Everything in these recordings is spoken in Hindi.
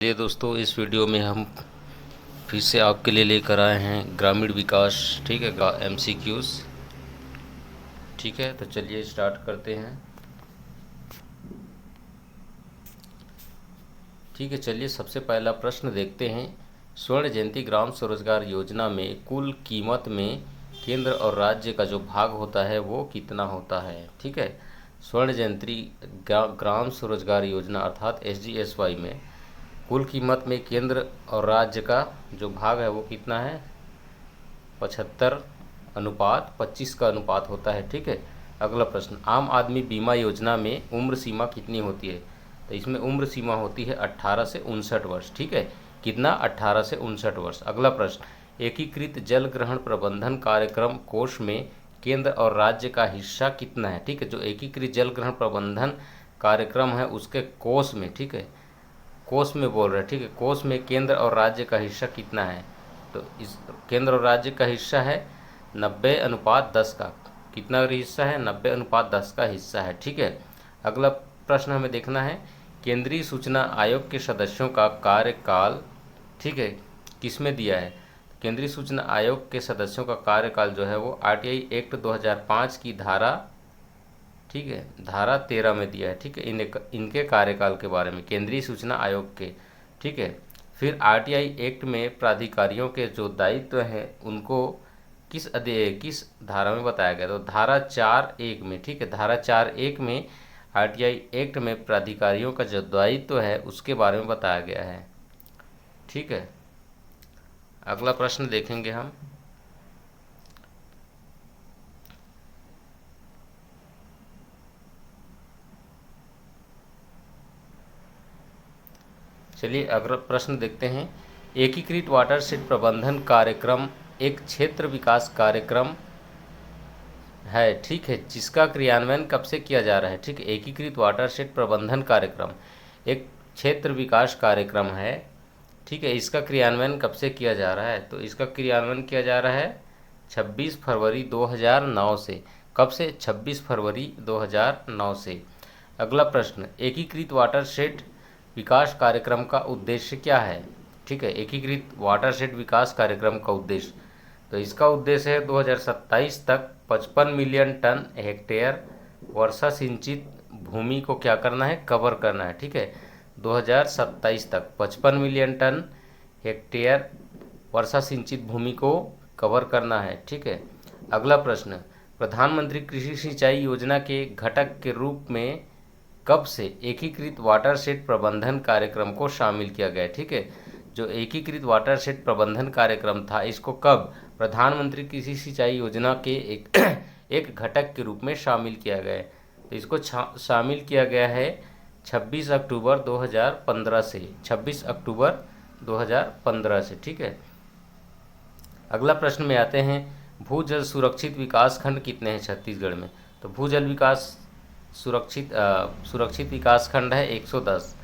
ये दोस्तों, इस वीडियो में हम फिर से आपके लिए लेकर आए हैं ग्रामीण विकास, ठीक है, MCQs। ठीक है, तो चलिए स्टार्ट करते हैं। ठीक है, चलिए सबसे पहला प्रश्न देखते हैं। स्वर्ण जयंती ग्राम स्वरोजगार योजना में कुल कीमत में केंद्र और राज्य का जो भाग होता है वो कितना होता है। ठीक है, स्वर्ण जयंती ग्राम स्वरोजगार योजना अर्थात SGSY में कुल कीमत में केंद्र और राज्य का जो भाग है वो कितना है, 75:25 का अनुपात होता है। ठीक है, अगला प्रश्न, आम आदमी बीमा योजना में उम्र सीमा कितनी होती है। तो इसमें उम्र सीमा होती है 18 से 59 वर्ष। ठीक है, कितना, 18 से 59 वर्ष। अगला प्रश्न, एकीकृत जल ग्रहण प्रबंधन कार्यक्रम कोष में केंद्र और राज्य का हिस्सा कितना है। ठीक है, जो एकीकृत जल ग्रहण प्रबंधन कार्यक्रम है उसके कोष में, ठीक है, कोष में बोल रहे हैं। ठीक है, कोष में केंद्र और राज्य का हिस्सा कितना है। तो इस केंद्र और राज्य का हिस्सा है 90:10 का। कितना हिस्सा है, 90:10 का हिस्सा है। ठीक है, अगला प्रश्न हमें देखना है, केंद्रीय सूचना आयोग के सदस्यों का कार्यकाल, ठीक है, किसमें दिया है। केंद्रीय सूचना आयोग के सदस्यों का कार्यकाल जो है वो RTI एक्ट 2005 की धारा, ठीक है, धारा 13 में दिया है। ठीक है, इनके कार्यकाल के बारे में केंद्रीय सूचना आयोग के। ठीक है, फिर RTI एक्ट में प्राधिकारियों के जो दायित्व हैं उनको किस धारा में बताया गया। तो धारा 4(1) में, ठीक है, धारा 4(1) में RTI एक्ट में प्राधिकारियों का जो दायित्व है उसके बारे में बताया गया है। ठीक है, अगला प्रश्न देखेंगे हम। चलिए अगला प्रश्न देखते हैं। एकीकृत वाटरशेड प्रबंधन कार्यक्रम एक क्षेत्र विकास कार्यक्रम है, ठीक है, जिसका क्रियान्वयन कब से किया जा रहा है। ठीक है, एकीकृत वाटरशेड प्रबंधन कार्यक्रम एक क्षेत्र विकास कार्यक्रम है। ठीक है, इसका क्रियान्वयन कब से किया जा रहा है। तो इसका क्रियान्वयन किया जा रहा है 26 फरवरी 2009 से। कब से, 26 फरवरी 2009 से। अगला प्रश्न, एकीकृत वाटरशेड विकास कार्यक्रम का उद्देश्य क्या है। ठीक है, एकीकृत वाटरशेड विकास कार्यक्रम का उद्देश्य, तो इसका उद्देश्य है 2027 तक 55 मिलियन टन हेक्टेयर वर्षा सिंचित भूमि को क्या करना है, कवर करना है। ठीक है, 2027 तक 55 मिलियन टन हेक्टेयर वर्षा सिंचित भूमि को कवर करना है। ठीक है, अगला प्रश्न, प्रधानमंत्री कृषि सिंचाई योजना के घटक के रूप में कब से एकीकृत वाटरशेड प्रबंधन कार्यक्रम को शामिल किया गया। ठीक है, जो एकीकृत वाटरशेड प्रबंधन कार्यक्रम था इसको कब प्रधानमंत्री कृषि सिंचाई योजना के एक घटक के रूप में शामिल किया गया है। तो इसको शामिल किया गया है 26 अक्टूबर 2015 से, 26 अक्टूबर 2015 से। ठीक है, अगला प्रश्न में आते हैं, भूजल सुरक्षित विकास खंड कितने हैं छत्तीसगढ़ में। तो भूजल विकास सुरक्षित विकास खंड है 110।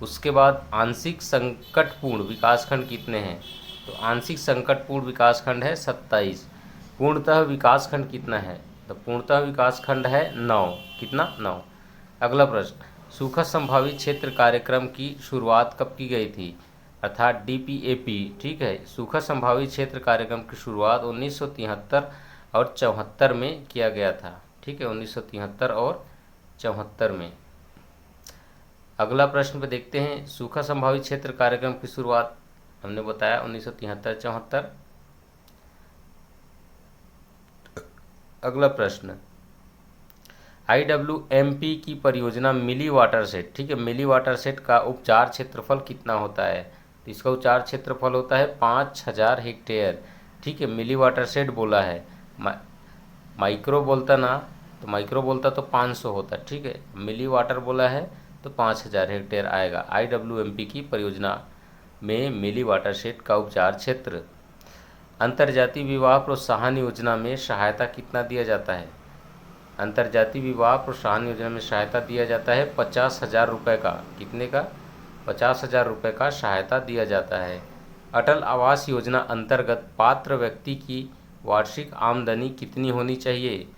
उसके बाद आंशिक संकटपूर्ण विकास खंड कितने हैं। तो आंशिक संकटपूर्ण विकास खंड है 27। पूर्णतः विकास खंड कितना है। तो पूर्णतः विकास खंड है 9। कितना, 9। अगला प्रश्न, सूखा संभावित क्षेत्र कार्यक्रम की शुरुआत कब की गई थी, अर्थात DPAP। ठीक है, सूखा संभावित क्षेत्र कार्यक्रम की शुरुआत 1973 और 74 में किया गया था। ठीक है, 1973 और 74 में। अगला प्रश्न पे देखते हैं, सूखा संभावित क्षेत्र कार्यक्रम की शुरुआत हमने बताया 1973-74। अगला प्रश्न, IWMP की परियोजना मिली वाटरशेड, ठीक है, मिली वाटरशेड का उपचार क्षेत्रफल कितना होता है। तो इसका उपचार क्षेत्रफल होता है 5000 हेक्टेयर। ठीक है, मिली वाटरशेड बोला है, माइक्रो बोलता ना, तो माइक्रो बोलता तो 500 होता। ठीक है, मिली वाटर बोला है तो 5000 हेक्टेयर आएगा। IWMP की परियोजना में मिली वाटरशेड का उपचार क्षेत्र। अंतर्जातीय विवाह प्रोत्साहन योजना में सहायता कितना दिया जाता है। अंतर्जातीय विवाह प्रोत्साहन योजना में सहायता दिया जाता है 50,000 रुपये का। कितने का, 50,000 रुपये का सहायता दिया जाता है। अटल आवास योजना अंतर्गत पात्र व्यक्ति की वार्षिक आमदनी कितनी होनी चाहिए।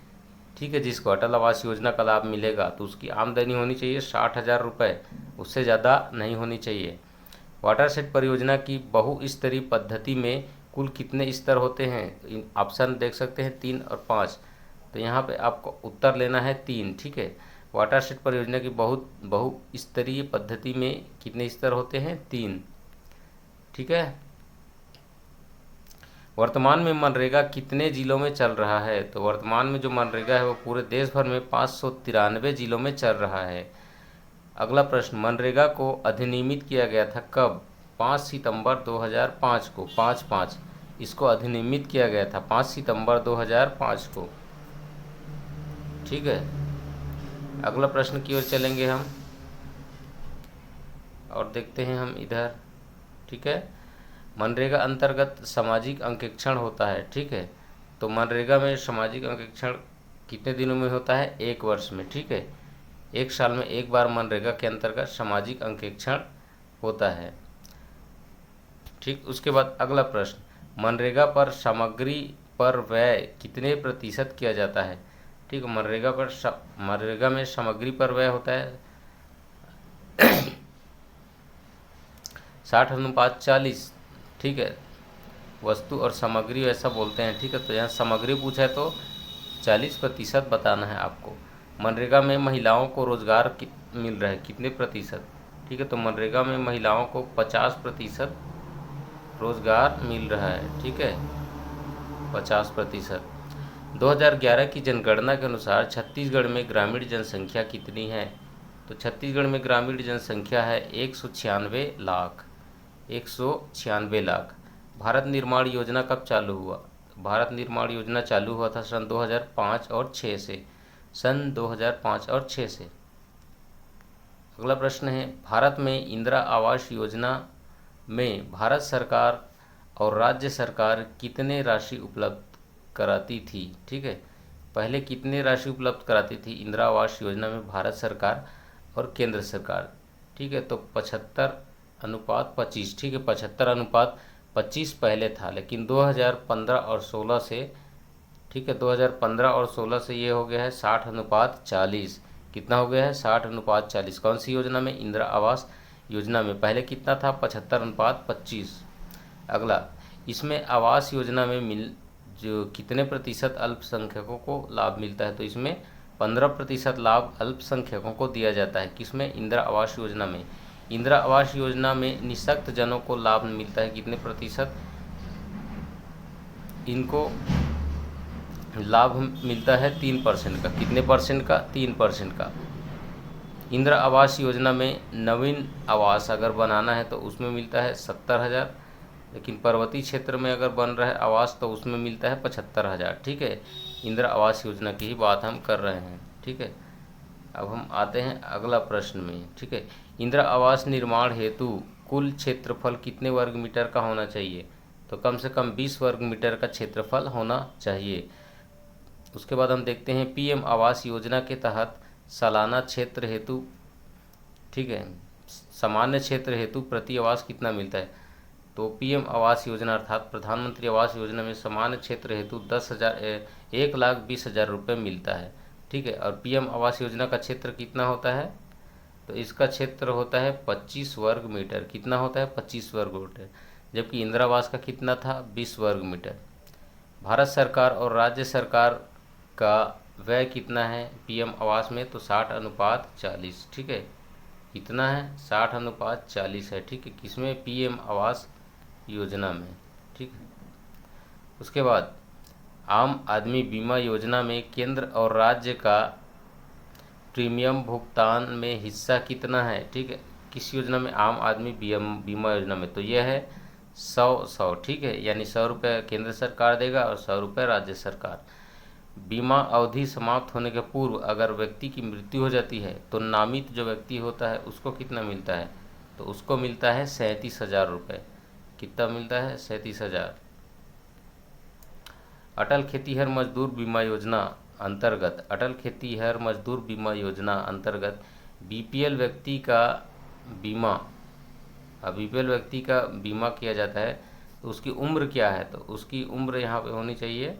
ठीक है, जिसको अटल आवास योजना का लाभ मिलेगा तो उसकी आमदनी होनी चाहिए 60,000 रुपये, उससे ज़्यादा नहीं होनी चाहिए। वाटरशेड परियोजना की बहुस्तरीय पद्धति में कुल कितने स्तर होते हैं? इन ऑप्शन देख सकते हैं 3 और 5। तो यहाँ पे आपको उत्तर लेना है 3। ठीक है, वाटरशेड परियोजना की बहुस्तरीय पद्धति में कितने स्तर होते हैं? 3। ठीक है। वर्तमान में मनरेगा कितने जिलों में चल रहा है? तो वर्तमान में जो मनरेगा है वो पूरे देश भर में 593 जिलों में चल रहा है। अगला प्रश्न, मनरेगा को अधिनियमित किया गया था कब? 5 सितंबर 2005 को। 5/5 इसको अधिनियमित किया गया था, 5 सितंबर 2005 को। ठीक है, अगला प्रश्न की ओर चलेंगे हम और देखते हैं हम इधर। ठीक है, मनरेगा अंतर्गत सामाजिक अंकेक्षण होता है। ठीक है, तो मनरेगा में सामाजिक अंकेक्षण कितने दिनों में होता है? 1 वर्ष में। ठीक है, 1 साल में एक बार मनरेगा के अंतर्गत सामाजिक अंकेक्षण होता है। ठीक, उसके बाद अगला प्रश्न, मनरेगा पर सामग्री पर व्यय कितने प्रतिशत किया जाता है? ठीक, मनरेगा में सामग्री पर व्यय होता है 60:40। ठीक है, वस्तु और सामग्री ऐसा बोलते हैं। ठीक है, तो यहाँ सामग्री पूछा है तो 40% बताना है आपको। मनरेगा में महिलाओं को रोजगार मिल रहा है कितने प्रतिशत? ठीक है, तो मनरेगा में महिलाओं को 50% रोजगार मिल रहा है। ठीक है, 50%। 2011 की जनगणना के अनुसार छत्तीसगढ़ में ग्रामीण जनसंख्या कितनी है? तो छत्तीसगढ़ में ग्रामीण जनसंख्या है 196 लाख। 196 लाख। भारत निर्माण योजना कब चालू हुआ? भारत निर्माण योजना चालू हुआ था सन 2005 और 6 से। सन 2005 और 6 से। अगला प्रश्न है, भारत में इंदिरा आवास योजना में भारत सरकार और राज्य सरकार कितने राशि उपलब्ध कराती थी? ठीक है, पहले कितने राशि उपलब्ध कराती थी इंदिरा आवास योजना में भारत सरकार और केंद्र सरकार? ठीक है, तो 75:25। ठीक है, 75:25 पहले था, लेकिन 2015 और 16 से, ठीक है, 2015 और 16 से ये हो गया है 60:40। कितना हो गया है? 60:40। कौन सी योजना में? इंदिरा आवास योजना में। पहले कितना था? 75:25। अगला, इसमें आवास योजना में जो कितने प्रतिशत अल्पसंख्यकों को लाभ मिलता है? तो इसमें 15% लाभ अल्पसंख्यकों को दिया जाता है। किसमें? इंदिरा आवास योजना में। इंदिरा आवास योजना में निःशक्त जनों को लाभ मिलता है कितने प्रतिशत? इनको लाभ मिलता है 3% का। कितने परसेंट का? 3% का। इंदिरा आवास योजना में नवीन आवास अगर बनाना है तो उसमें मिलता है 70,000, लेकिन पर्वतीय क्षेत्र में अगर बन रहा है आवास तो उसमें मिलता है 75,000। ठीक है, इंदिरा आवास योजना की ही बात हम कर रहे हैं। ठीक है, अब हम आते हैं अगला प्रश्न में। ठीक है, इंदिरा आवास निर्माण हेतु कुल क्षेत्रफल कितने वर्ग मीटर का होना चाहिए? तो कम से कम 20 वर्ग मीटर का क्षेत्रफल होना चाहिए। उसके बाद हम देखते हैं पीएम आवास योजना के तहत सालाना क्षेत्र हेतु, ठीक है, सामान्य क्षेत्र हेतु प्रति आवास कितना मिलता है? तो पीएम आवास योजना अर्थात प्रधानमंत्री आवास योजना में सामान्य क्षेत्र हेतु 1,20,000 रुपये मिलता है। ठीक है, और पीएम आवास योजना का क्षेत्र कितना होता है? तो इसका क्षेत्र होता है 25 वर्ग मीटर। कितना होता है? 25 वर्ग मीटर। जबकि इंदिरा आवास का कितना था? 20 वर्ग मीटर। भारत सरकार और राज्य सरकार का व्यय कितना है पीएम आवास में? तो 60:40। ठीक है, कितना है? 60:40 है। ठीक है, किसमें? पीएम आवास योजना में। ठीक है, उसके बाद आम आदमी बीमा योजना में केंद्र और राज्य का प्रीमियम भुगतान में हिस्सा कितना है? ठीक है, किस योजना में? आम आदमी बीमा योजना में। तो यह है 100-100। ठीक है, यानी 100 रुपये केंद्र सरकार देगा और 100 रुपये राज्य सरकार। बीमा अवधि समाप्त होने के पूर्व अगर व्यक्ति की मृत्यु हो जाती है तो नामित जो व्यक्ति होता है उसको कितना मिलता है? तो उसको मिलता है 37,000 रुपये। कितना मिलता है? 37,000। अटल खेतीहर मजदूर बीमा योजना अंतर्गत, अटल खेतीहर मजदूर बीमा योजना अंतर्गत बीपीएल व्यक्ति का बीमा, बीपीएल व्यक्ति का बीमा किया जाता है तो उसकी उम्र क्या है? तो उसकी उम्र यहाँ पे होनी चाहिए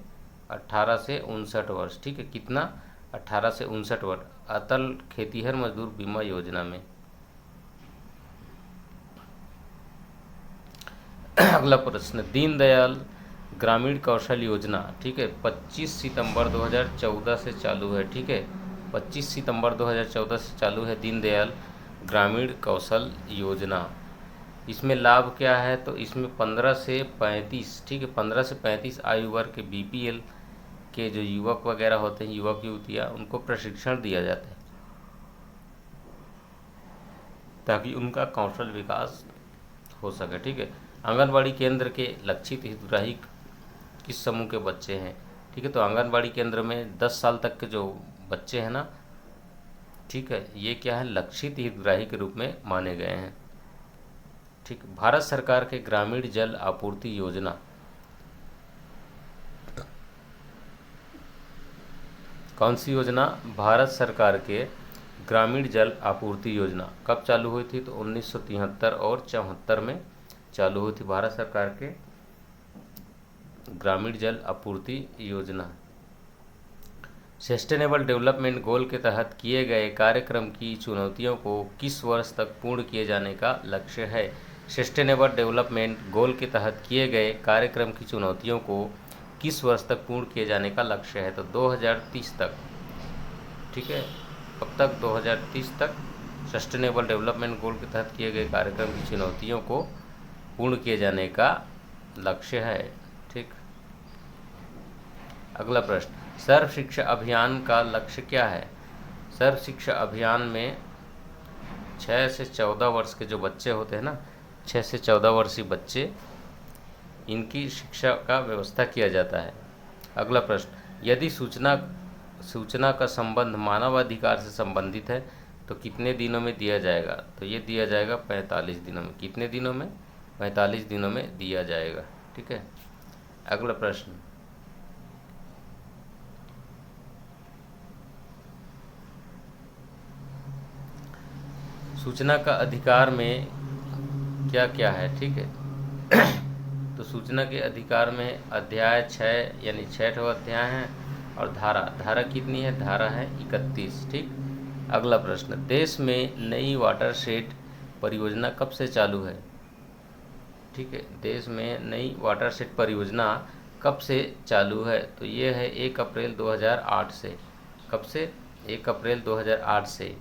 18 से 59 वर्ष। ठीक है, कितना? 18 से 59 वर्ष अटल खेतीहर मजदूर बीमा योजना में। अगला प्रश्न, दीनदयाल ग्रामीण कौशल योजना, ठीक है, 25 सितंबर 2014 से चालू है। ठीक है, 25 सितंबर 2014 से चालू है दीनदयाल ग्रामीण कौशल योजना। इसमें लाभ क्या है, तो इसमें 15 से 35, ठीक है, 15 से 35 आयु वर्ग के बीपीएल के जो युवक वगैरह होते हैं, युवक युवतियाँ, उनको प्रशिक्षण दिया जाता है ताकि उनका कौशल विकास हो सके। ठीक है, आंगनबाड़ी केंद्र के लक्षित हितग्राही किस समूह के बच्चे हैं? ठीक है, तो आंगनबाड़ी केंद्र में 10 साल तक के जो बच्चे हैं ना, ठीक है, ये क्या है, लक्षित हितग्राही के रूप में माने गए हैं। ठीक, भारत सरकार के ग्रामीण जल आपूर्ति योजना, कौन सी योजना? भारत सरकार के ग्रामीण जल आपूर्ति योजना कब चालू हुई थी? तो 1973 और 74 में चालू हुई थी भारत सरकार के ग्रामीण जल आपूर्ति योजना। सस्टेनेबल डेवलपमेंट गोल के तहत किए गए कार्यक्रम की चुनौतियों को किस वर्ष तक पूर्ण किए जाने का लक्ष्य है? सस्टेनेबल डेवलपमेंट गोल के तहत किए गए कार्यक्रम की चुनौतियों को किस वर्ष तक पूर्ण किए जाने का लक्ष्य है? तो 2030 तक। ठीक है, कब तक? 2030 तक सस्टेनेबल डेवलपमेंट गोल के तहत किए गए कार्यक्रम की चुनौतियों को पूर्ण किए जाने का लक्ष्य है। ठीक, अगला प्रश्न, सर्व शिक्षा अभियान का लक्ष्य क्या है? सर्व शिक्षा अभियान में 6 से 14 वर्ष के जो बच्चे होते हैं ना, 6 से 14 वर्षीय बच्चे, इनकी शिक्षा का व्यवस्था किया जाता है। अगला प्रश्न, यदि सूचना का संबंध मानवाधिकार से संबंधित है तो कितने दिनों में दिया जाएगा? तो ये दिया जाएगा 45 दिनों में। कितने दिनों में? 45 दिनों में दिया जाएगा। ठीक है, अगला प्रश्न, सूचना का अधिकार में क्या क्या है? ठीक है, तो सूचना के अधिकार में अध्याय 6 यानी 6वां अध्याय है, और धारा कितनी है? धारा है 31। ठीक, अगला प्रश्न, देश में नई वाटरशेड परियोजना कब से चालू है? ठीक है, देश में नई वाटरशेड परियोजना कब से चालू है? तो ये है 1 अप्रैल 2008 से। कब से? 1 अप्रैल 2008 से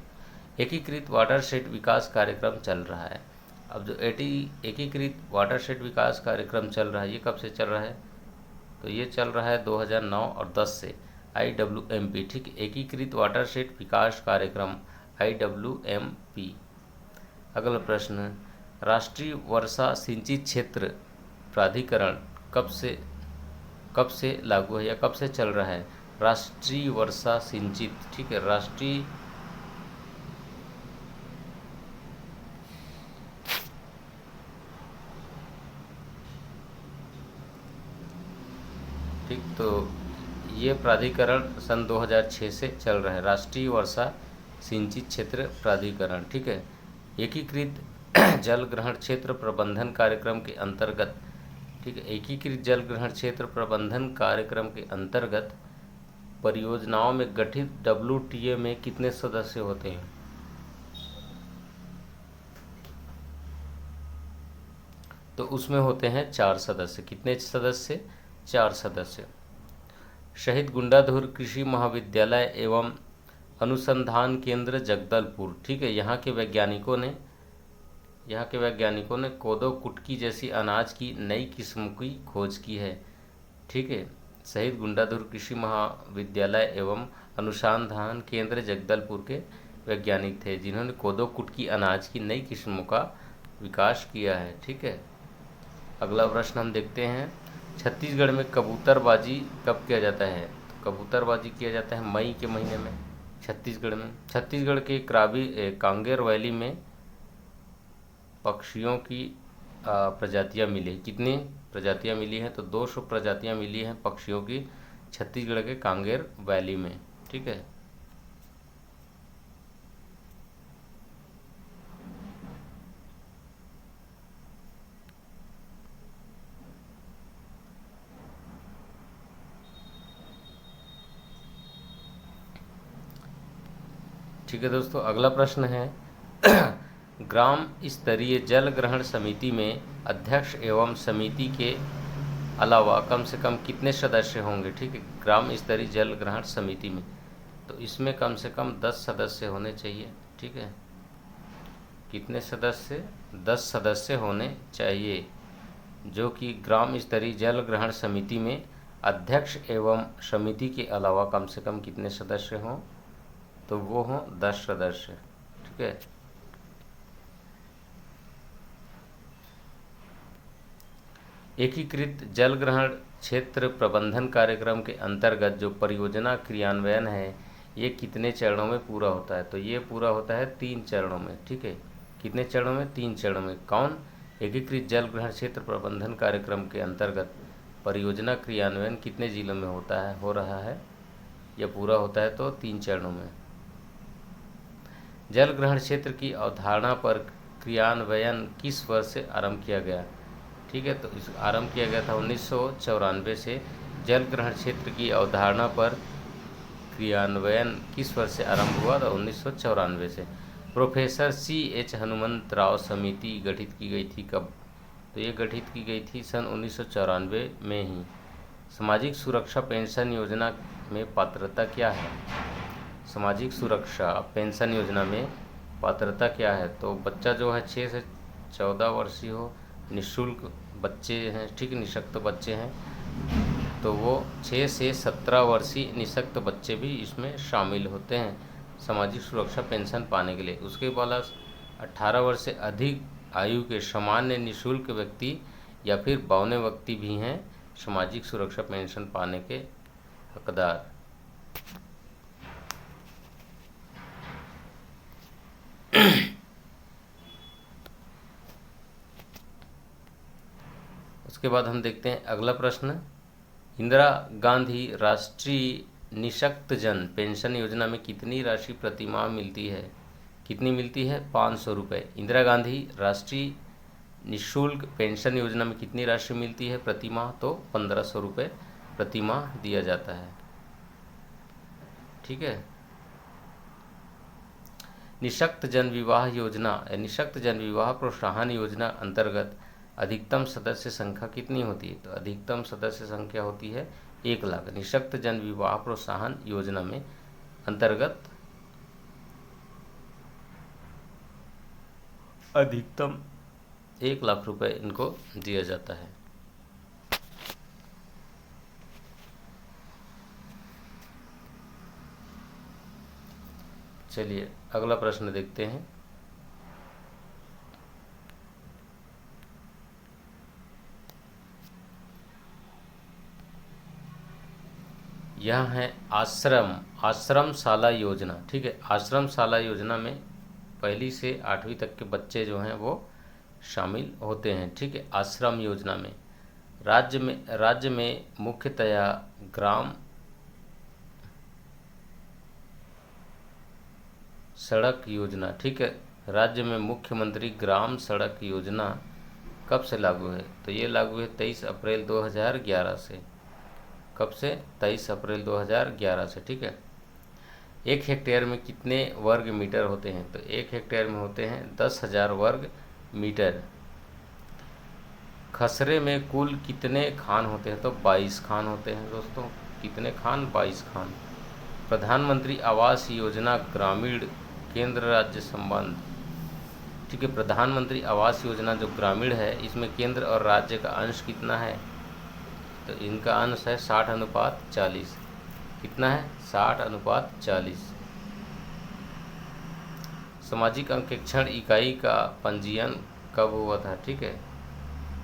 एकीकृत वाटरशेड विकास कार्यक्रम चल रहा है। अब जो एकीकृत वाटरशेड विकास कार्यक्रम चल रहा है, ये कब से चल रहा है? तो ये चल रहा है 2009 और 10 से, IWMP। ठीक, एकीकृत वाटरशेड विकास कार्यक्रम IWMP। अगला प्रश्न, राष्ट्रीय वर्षा सिंचित क्षेत्र प्राधिकरण कब से लागू है या कब से चल रहा है? राष्ट्रीय वर्षा सिंचित, ठीक है, राष्ट्रीय ठीक, तो ये प्राधिकरण सन 2006 से चल रहा है, राष्ट्रीय वर्षा सिंचित क्षेत्र प्राधिकरण। ठीक है, एकीकृत जल ग्रहण क्षेत्र प्रबंधन कार्यक्रम के अंतर्गत, ठीक है, एकीकृत जल ग्रहण क्षेत्र प्रबंधन कार्यक्रम के अंतर्गत परियोजनाओं में गठित WTA में कितने सदस्य होते हैं? तो उसमें होते हैं 4 सदस्य। कितने सदस्य? 4 सदस्य। शहीद गुंडाधुर कृषि महाविद्यालय एवं अनुसंधान केंद्र जगदलपुर, ठीक है, यहाँ के वैज्ञानिकों ने कोदो कुटकी जैसी अनाज की नई किस्म की खोज की है। ठीक है, शहीद गुंडाधुर कृषि महाविद्यालय एवं अनुसंधान केंद्र जगदलपुर के वैज्ञानिक थे जिन्होंने कोदो कुटकी अनाज की नई किस्मों का विकास किया है। ठीक है, अगला प्रश्न हम देखते हैं, छत्तीसगढ़ में कबूतरबाजी कब किया जाता है? तो कबूतरबाजी किया जाता है मई के महीने में छत्तीसगढ़ में। छत्तीसगढ़ के कांगेर वैली में पक्षियों की प्रजातियां मिली। कितनी प्रजातियां मिली हैं? तो 200 प्रजातियां मिली हैं पक्षियों की छत्तीसगढ़ के कांगेर वैली में। ठीक है, ठीक है दोस्तों, अगला प्रश्न है ग्राम स्तरीय जल ग्रहण समिति में अध्यक्ष एवं समिति के अलावा कम से कम कितने सदस्य होंगे? ठीक है, ग्राम स्तरीय जल ग्रहण समिति में तो इसमें कम से कम 10 सदस्य होने चाहिए। ठीक है, कितने सदस्य? 10 सदस्य होने चाहिए, जो कि ग्राम स्तरीय जल ग्रहण समिति में अध्यक्ष एवं समिति के अलावा कम से कम कितने सदस्य हों? तो वो हों 10 सदस्य। ठीक है, एकीकृत जल ग्रहण क्षेत्र प्रबंधन कार्यक्रम के अंतर्गत जो परियोजना क्रियान्वयन है ये कितने चरणों में पूरा होता है? तो ये पूरा होता है 3 चरणों में। ठीक है, कितने चरणों में? 3 चरणों में। कौन? एकीकृत जल ग्रहण क्षेत्र प्रबंधन कार्यक्रम के अंतर्गत परियोजना क्रियान्वयन कितने जिलों में होता है, हो रहा है या पूरा होता है? तो 3 चरणों में। जल ग्रहण क्षेत्र की अवधारणा पर क्रियान्वयन किस वर्ष से आरंभ किया गया? ठीक है, तो इस आरंभ किया गया था 1994 से। जल ग्रहण क्षेत्र की अवधारणा पर क्रियान्वयन किस वर्ष से आरंभ हुआ? था 1994 से। Professor C.H. हनुमंतराव समिति गठित की गई थी कब? तो ये गठित की गई थी सन 1994 में ही। सामाजिक सुरक्षा पेंशन योजना में पात्रता क्या है? सामाजिक सुरक्षा पेंशन योजना में पात्रता क्या है? तो बच्चा जो है 6 से 14 वर्षीय हो, निःशुल्क बच्चे हैं, ठीक, निःशक्त बच्चे हैं, तो वो 6 से 17 वर्षीय निःशक्त बच्चे भी इसमें शामिल होते हैं सामाजिक सुरक्षा पेंशन पाने के लिए। उसके बाद 18 वर्ष से अधिक आयु के सामान्य निःशुल्क व्यक्ति या फिर बौने व्यक्ति भी हैं सामाजिक सुरक्षा पेंशन पाने के हकदार। उसके बाद हम देखते हैं अगला प्रश्न। इंदिरा गांधी राष्ट्रीय निःशक्तजन पेंशन योजना में कितनी राशि प्रतिमाह मिलती है? कितनी मिलती है? 500 रुपये। इंदिरा गांधी राष्ट्रीय निःशुल्क पेंशन योजना में कितनी राशि मिलती है प्रतिमाह? तो 1500 रुपये प्रतिमाह दिया जाता है। ठीक है, निःशक्त जन विवाह योजना, निःशक्त जन विवाह प्रोत्साहन योजना अंतर्गत अधिकतम सदस्य संख्या कितनी होती है? तो अधिकतम सदस्य संख्या होती है 1 लाख। निःशक्त जन विवाह प्रोत्साहन योजना में अंतर्गत अधिकतम 1 लाख रुपए इनको दिया जाता है। चलिए अगला प्रश्न देखते हैं। यह है आश्रमशाला योजना। ठीक है, आश्रमशाला योजना में 1ली से 8वीं तक के बच्चे जो हैं वो शामिल होते हैं। ठीक है, आश्रम योजना में राज्य में मुख्यतया ग्राम सड़क योजना। ठीक है, राज्य में मुख्यमंत्री ग्राम सड़क योजना कब से लागू है? तो ये लागू है 23 अप्रैल 2011 से। कब से? 23 अप्रैल 2011 से। ठीक है, 1 हेक्टेयर में कितने वर्ग मीटर होते हैं? तो 1 हेक्टेयर में होते हैं 10,000 वर्ग मीटर। खसरे में कुल कितने खान होते हैं? तो 22 खान होते हैं दोस्तों। कितने खान? 22 खान। प्रधानमंत्री आवास योजना ग्रामीण केंद्र राज्य संबंध। ठीक है, प्रधानमंत्री आवास योजना जो ग्रामीण है इसमें केंद्र और राज्य का अंश कितना है? तो इनका अंश है 60:40। कितना है? 60:40। सामाजिक अंकेक्षण इकाई का पंजीयन कब हुआ था? ठीक है,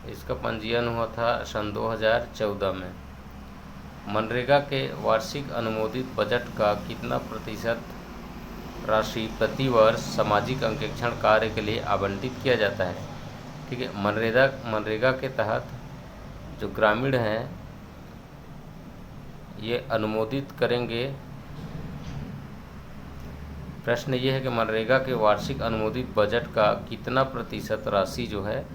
इसका पंजीयन हुआ था सन 2014 में। मनरेगा के वार्षिक अनुमोदित बजट का कितना प्रतिशत राशि प्रतिवर्ष सामाजिक अंकेक्षण कार्य के लिए आवंटित किया जाता है? ठीक है, मनरेगा के तहत जो ग्रामीण हैं ये अनुमोदित करेंगे। प्रश्न ये है कि मनरेगा के वार्षिक अनुमोदित बजट का कितना प्रतिशत राशि जो है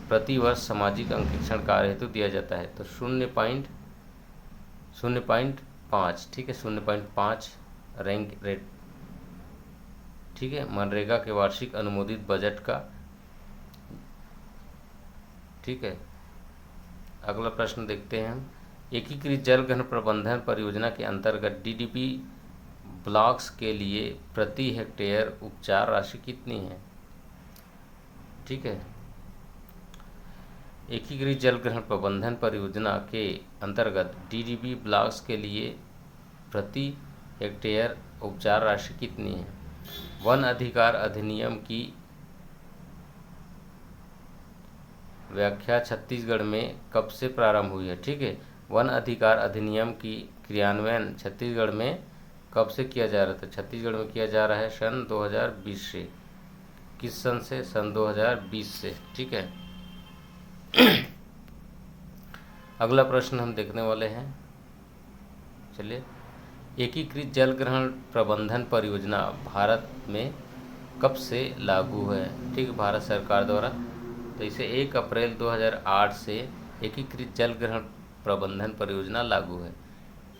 प्रतिवर्ष सामाजिक अंकेक्षण कार्य हेतु दिया जाता है? तो 0.5। ठीक है, 0.5 रैंक रेट। ठीक है, मनरेगा के वार्षिक अनुमोदित बजट का। ठीक है, अगला प्रश्न देखते हैं हम। एकीकृत जल घन प्रबंधन परियोजना के अंतर्गत डीडीपी ब्लॉक्स के लिए प्रति हेक्टेयर उपचार राशि कितनी है? ठीक है, एकीकृत जल ग्रहण प्रबंधन परियोजना के अंतर्गत डीडीपी ब्लॉक्स के लिए प्रति हेक्टेयर उपचार राशि कितनी है? वन अधिकार अधिनियम की व्याख्या छत्तीसगढ़ में कब से प्रारंभ हुई है? ठीक है, वन अधिकार अधिनियम की क्रियान्वयन छत्तीसगढ़ में कब से किया जा रहा था? छत्तीसगढ़ में किया जा रहा है सन 2020 से। किस सन से? सन 2020 से। ठीक है, अगला प्रश्न हम देखने वाले हैं। चलिए, एकीकृत जल ग्रहण प्रबंधन परियोजना भारत में कब से लागू है? ठीक है, भारत सरकार द्वारा। तो इसे 1 अप्रैल 2008 से एकीकृत जल ग्रहण प्रबंधन परियोजना लागू है।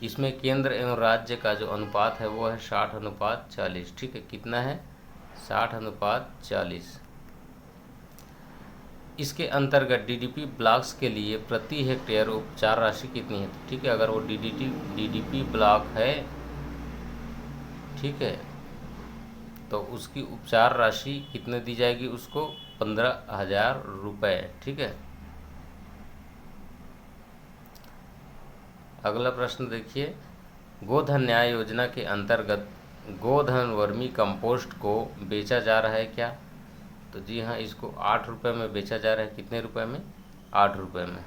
इसमें केंद्र एवं राज्य का जो अनुपात है वो है 60:40। ठीक है, कितना है? 60:40। इसके अंतर्गत डीडीपी ब्लॉक्स के लिए प्रति हेक्टेयर उपचार राशि कितनी है? ठीक है, अगर वो डीडीपी ब्लॉक है, ठीक है, तो उसकी उपचार राशि कितने दी जाएगी उसको? 15,000 रुपये। ठीक है, अगला प्रश्न देखिए। गोधन न्याय योजना के अंतर्गत गोधन वर्मी कंपोस्ट को बेचा जा रहा है क्या? तो जी हाँ, इसको 8 रुपये में बेचा जा रहा है। कितने रुपए में? 8 रुपये में।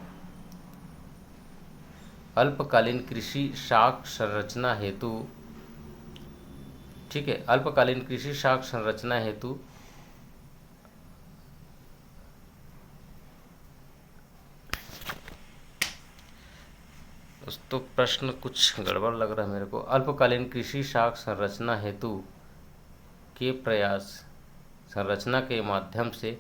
अल्पकालीन कृषि साख संरचना हेतु, ठीक है, अल्पकालीन कृषि साख संरचना हेतु तो प्रश्न कुछ गड़बड़ लग रहा है मेरे को। अल्पकालीन कृषि साख संरचना हेतु के प्रयास संरचना के माध्यम से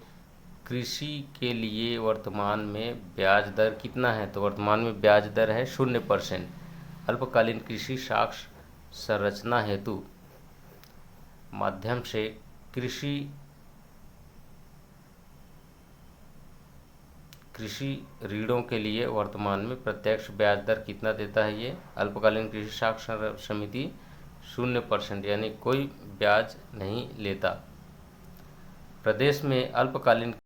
कृषि के लिए वर्तमान में ब्याज दर कितना है? तो वर्तमान में ब्याज दर है 0%। अल्पकालीन कृषि साख संरचना हेतु माध्यम से कृषि ऋणों के लिए वर्तमान में प्रत्यक्ष ब्याज दर कितना देता है? ये अल्पकालीन कृषि साख समिति 0%, यानी कोई ब्याज नहीं लेता। प्रदेश में अल्पकालीन